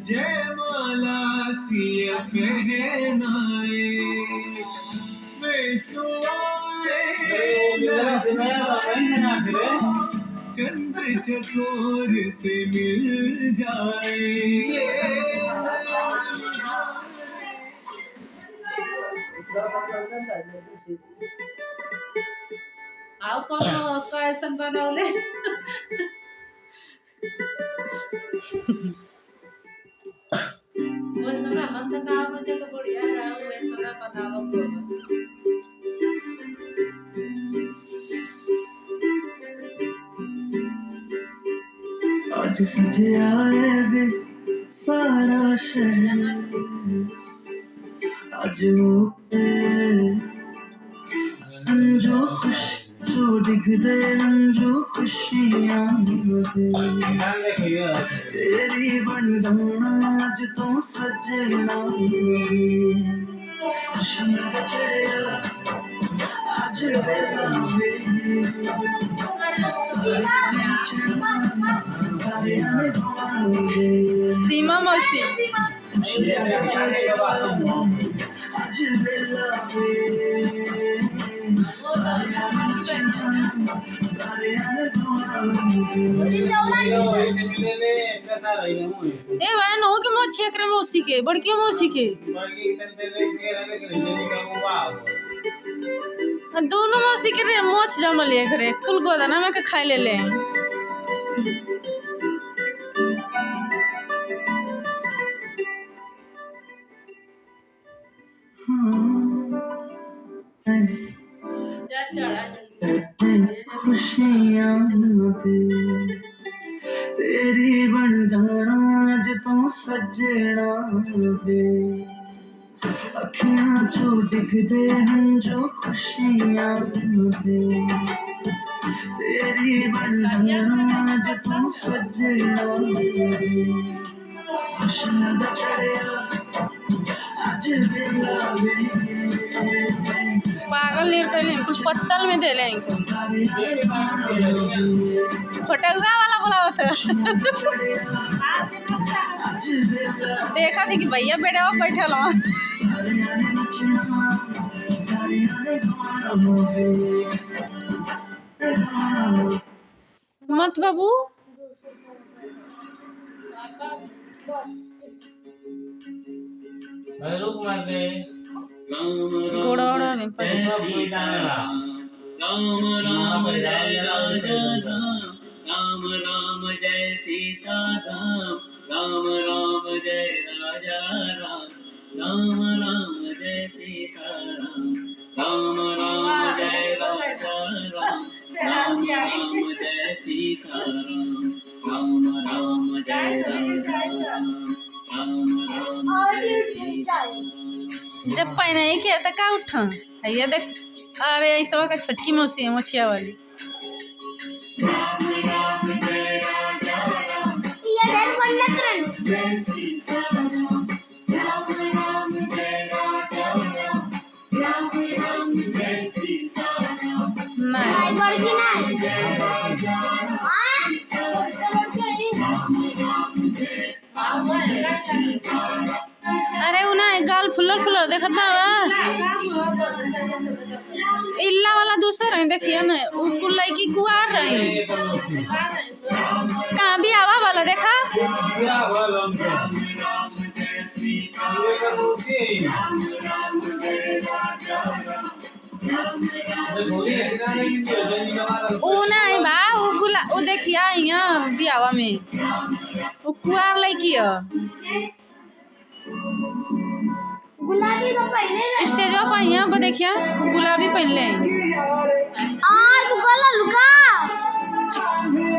जयमाला सिया पहनाए चंद्र चकोर से मिल जाए। आओ कौन कैसन बनौले वैसा मन बनाओ मुझे तो बढ़िया है वैसा बनाओ को आज सजे आए वे सारा शहर आज जो खुश जो दिखदे जो खुशियां तेरी बंधना आज तो सजना खुशियां का चढ़िया आज सीमा मौसी ए बहन हो के मोची एकरे मौसी के बड़की मौसी के दोनों मौसी के रे मोच जमल एकरे कुल गोदाना में के खाई ले ले खुशियां तेरी बन जाना आज तो सजना वे अखियां जो दिखदे हैं जो खुशियां तेरी बन जाना आज तो सजना वे खुशियां दा चढ़िया आज बेला वे पागल नीर कहले कुल पत्तल में देले इनको फटुआ वाला बोलावत देखा थी कि भैया बेटा बैठल मत बाबू गोड़ा में राम राम जय राजा राम राम जय सीता राम राम जय राजा राम राम जय सीता राम राम जय राजा राम राम जय सीता राम राम जय राजा राम राम जब पहना ही किया था का उठा भैया देख अरे ऐसा का छटकी मौसी है मोछिया वाली अरे उना गाल फुलर फुलर देखत ना इल्ला वाला दूसरा है देखिए ना कुल लड़की कुआर रही कहाँ भी आवा वाला देखा ना है बा वो देखिया यहाँ बियावा में वो कुआर लड़की है गुलाबी तो पहले स्टेज पर यहाँ पर देखिए गुलाबी पहन ले आज गला लुका